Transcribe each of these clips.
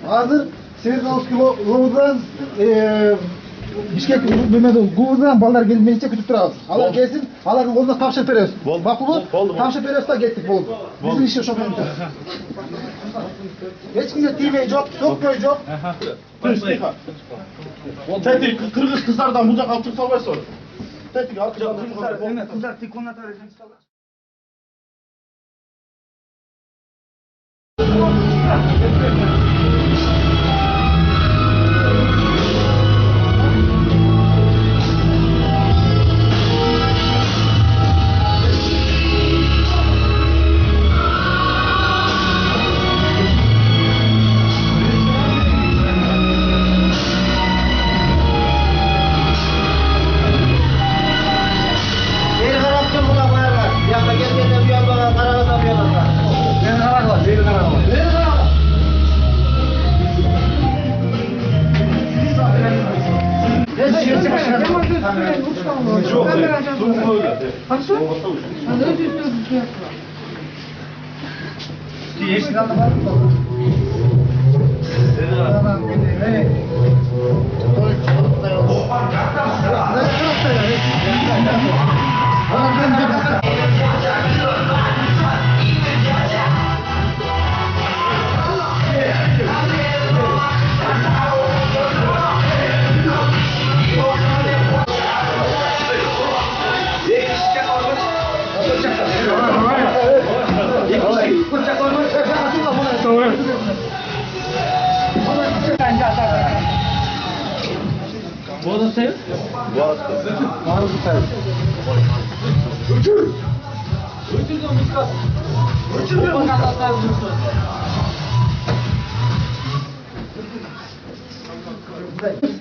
Hazır Serdar Kılıçdaroğlu'dan Bişkek Gur'dan ballar gelmeyince kütüp durabız. Alar gelsin, aların koluna tavşan veriyoruz. Makulu, tavşan veriyoruz da gettik boldu. Bizim işi şu menimde. Hiç kimse TV yok, sokkoy yok. Tetik, Kırgız kızlardan bucak altın salvay sonra. Tetik, kızlar tikonla tarayacağım.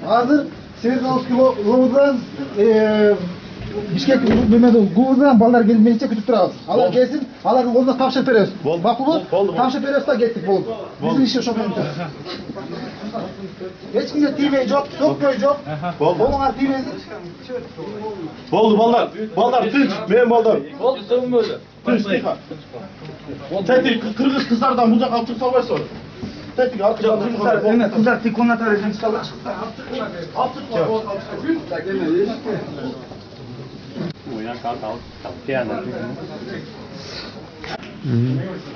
Hazır Serdar Kılıçdaroğlu'dan Bişkek Gur'dan ballar gelmeyince kütüp durabız. Alar gelsin, aların koluna tavşan veriyoruz. Makulu, tavşan veriyoruz da gettik boldu. Bizim işi şu menimde. Hiç kimse TV yok, sokkoy yok. Onlar TV'de. Boldu ballar. Ballar tüç, men ballar. Oldu sen böyle. Tüç, tika. Tetik, Kırgız kızlardan bucak altın salvay sonra. Tetik, Kızlar tikonla tarayacağım. Altın var, Uyan kalk al. Yani.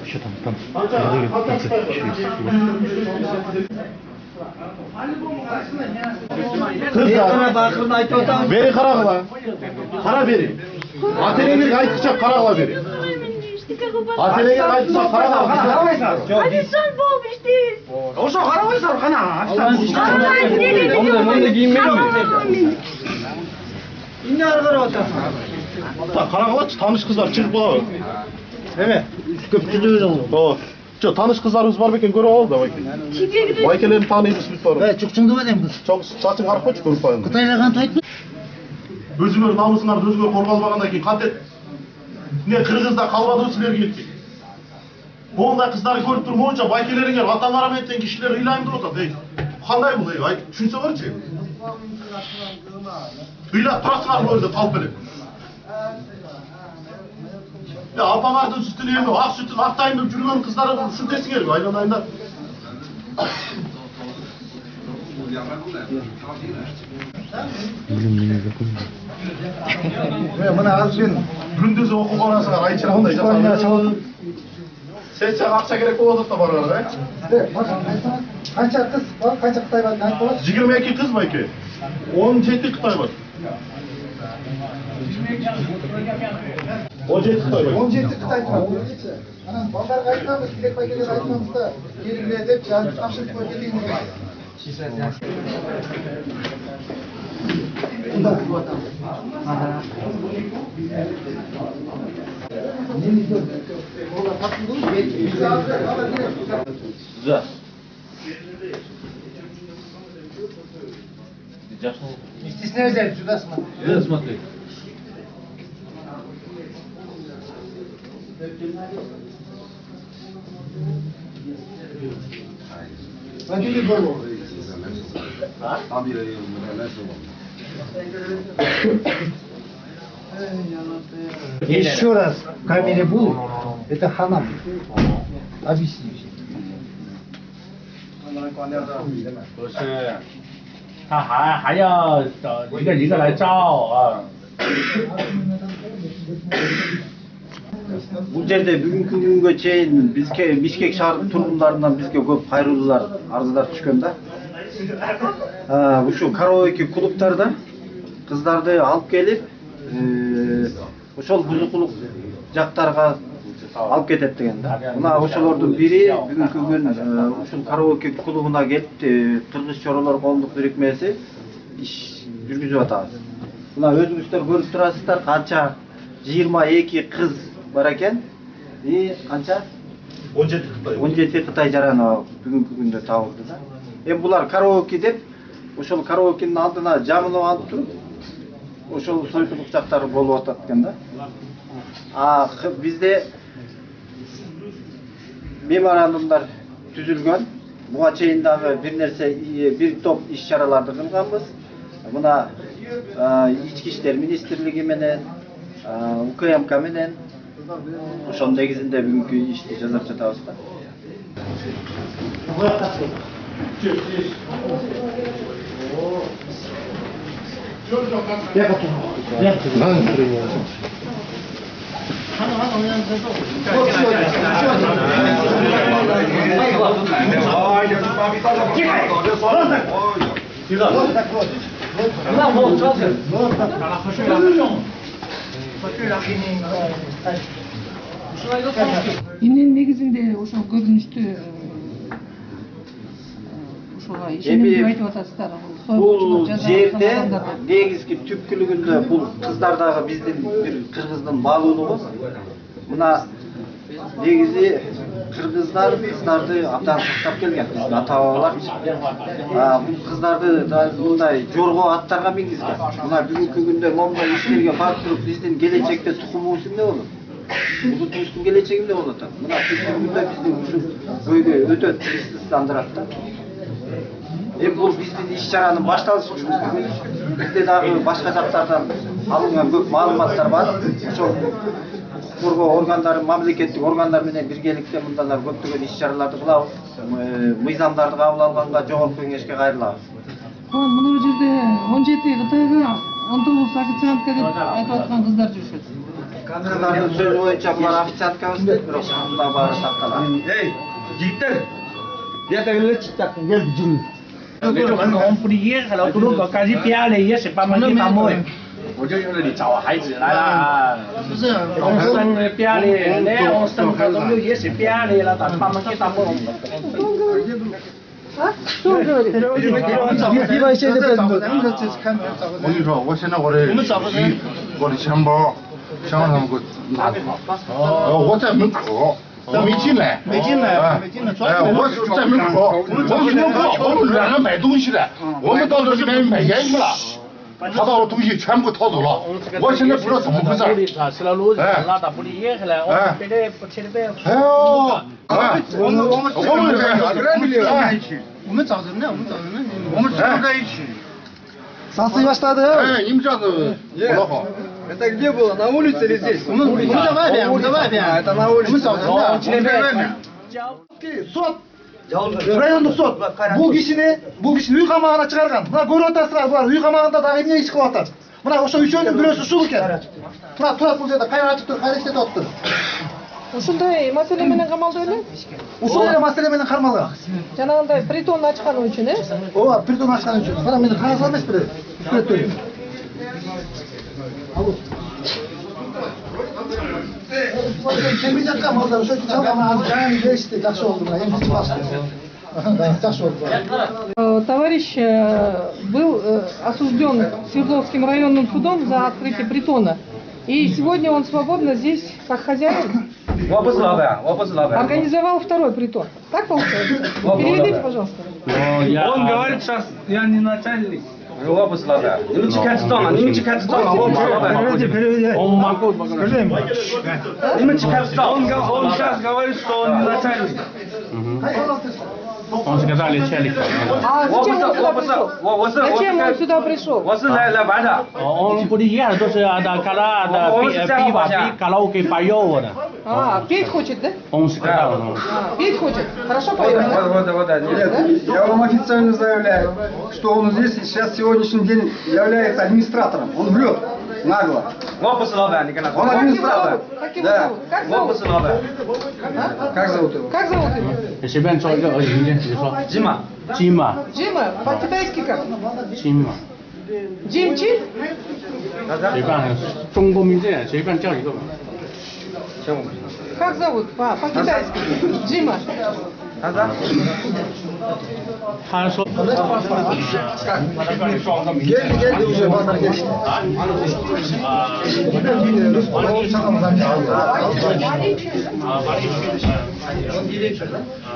Şu tamam. Kızlar, beri karagıla. Kara beri. Atelengir aytıkça karagıla beri. Atelengir aytıkça karagıla. Hadi son bol işte. Oşo karabaysan kana. Onu da giyinmeli mi? İnne argara otur. Karagıla tanış kızlar çıkıp bula. Evet. Köpçüde öyle olur. O. Şu tanış kızlarımız var beken göre oldu da bakayım. Baykelerini tanıyız biz var. Evet, çok çыңdı madem kız. Çok saçın harap kaç görüp bayım. Kıtaylardan tayt mı? Özüngөр namusыңар өзгөр корголбагандай кийин кантет эмне Кыргызда калбады силерге кетти. Мондай кыздарды көрүп туруп монча байкелериңер атаңар менен кишилер ыйлайм деп атат. Эй, кандай бул эй? Айтып түшүнсөңөрчү. Ыйлап турасыңар бул жерде талп элек. Ya apаңардын сүтүн эми ак сүтүн актайын деп жүргөн кыздары ушул десиңерби айналайында. Мына азбен Күндүз окуп барасыңар, ай чырагында жасап. Сен акча керек болуп атат да барар, Қанша қыз бар, қанша Қытай бар, айтып болады? 22 кыз байке. 17 Кытай бар. 17 Кытай бар. 17 Қытай тұрады. Анан балдарға айтамыз, керек байкелер айтамыз да, келіңдер деп жазып тапшырып көргенін Güzel. Не стесняйся, сюда смотри. Güzel смотри. Один был. Еще раз в камере будет, это ханам. Объясни. 不是，他还要找一个一个来照啊。 Бұл жерде бүгінгі күнге чейин Бишкек шаар тургундарынан бизге көп кайрылуулар, арыздар түшкөн да. Ушу караоке клубтарда кыздарды алып келип, ошол бузукулук жактарга алып кетет деген да. Мына ошолордун бири бүгүнкү күн ушул караоке клубуна келип, Кыргыз чоролор коомдук бирикмеси иш жүргүзүп атабыз. Мына өзүңүздөр көрүп турасыздар, канча 22 кыз бар экен. Канча? 17 Кытай жараны бүгүнкү күндө табылды да. Эми булар караоке деп, ошол караокенин алдына жамылып алып туруп, ошол сойкулук жактары болуп атат экен да. Бизде меморандумдар түзүлгөн. Буга чейин дагы бир топ иш-чараларды кылганбыз. Мына Ички иштер министрлиги менен, УКМК менен ошонун негизинде бүгүнкү ишти жасап жатабыз да. Эмненин негизинде ошол көрүнүштү ошого ишенем деп айтып атасыздар. Бул жерде негизги түпкүлүгүндө бул кыздар дагы биздин бир кыргыздын малуулугу. Мына негизи кыргыздар кыздарды абдан сактап келген, биздин ата-бабалар. Бул кыздарды мындай жорго аттарга мингизген. Мына бүгүнкү күндө момундай иштерге барып туруп биздин келечекте тукумубуз эмне болот? Улутубуздун келечеги эмне болот? Мына бүгүнкү күндө биздин ушул көйгөй өтө тынчсыздандырат да. Бул биздин иш-чаранын башталышы. Бизде дагы башка жактардан алынган көп маалыматтар бар. Ошол коргоо органдары, мамлекеттик органдар менен биргеликте мындайлар көптөгөн иш-чараларды кылабыз. Мыйзамдарды кабыл алганга жогорку кеңешке кайрылабыз. Мына жерде 17 Кытайга 19 официантка деп айтып аткан кыздар жүрүшөт. Кыздардын сөзү боюнча булар официанткабыз дейт, бирок мында баары сакталат. Жигиттер, диетагилерчи так келди жүрү. On prière, alors tout le monde quasi bien les c'est pas mal de moi. 我就用这里找孩子来了，是不是？我生bien嘞，那我生个东西也是bien嘞了，但是慢慢给他们。Что говорит? 我跟你说，我现在我的钱包，想让他们给我拿走。我在门口。没进来，我是在门口，我们让人买东西的，我们到这里面买烟去了，他把我东西全部掏走了，我现在不知道怎么回事。吃了路拉到不厉害了，我别的不吃的呗。哎呦，我们找人呢，我们在一起。 Санкции баштады. Им же плохо. Это где было? На улице или здесь? Мы давай, это на улице. Сот. Райондук сот. Бул кишини үй камагына чыгарган. Мына көрүп атасыздар, булар үй камагында дагы эмне иш кылып атат. Мына ошо үчөөнүн бирөөсү ушул экен. Мына турат бул жерде кайра ачып туруп, кайра иштетип атыптыр. Ушундай маселе менен камалды эле? Ушул эле маселе менен кармалган. Жанагындай притон ачкан үчүн, Ооба, притон ачкан үчүн. Мына мени кагаз эмес бир. Сүрөттөр. Алуу. Кемби жакка малдар ошо чалган азыр жаңы беришти, жакшы болду мына, эми башты. Жакшы болду. Товарищ был осужден Свердловским районным судом за открытие притона. И сегодня он свободно здесь, как хозяин, организовал второй притон. Так получается? Переведите, пожалуйста. Он говорит, сейчас я не начальник. вопрос надо. Немножко Казахстана, немножко Казахстана, вопрос надо. Он могу показать. Немножко Казахстана. Он сейчас говорит, что он начальник. Он сказал начальник. А зачем он сюда пришел? Зачем он сюда пришел? 我是来玩的。 Он不一样，都是比卡拉 OK 包邮的。 А, петь хочет, да? Он сказал. А, петь хочет. Хорошо поет, да? Нет, я вам официально заявляю, что он здесь и сейчас сегодняшний день является администратором. Он врет нагло. 我不是老板，你跟他 Он 说。 администратор. Как его Да. зовут? Как 我不 зовут? 是老板。 Как зовут его? Как зовут его? 你随便做一个而已，你说 Дима。 金嘛， Джима, по-китайски как? 金嘛， Джим Чин? 随便中国名字随便叫一个吧。 Как зовут? По-китайски. Джима. 他说。 Geldi уже базар geçti.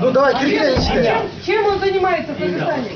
Ну давай, кирпич. Чем он занимается в Казахстане?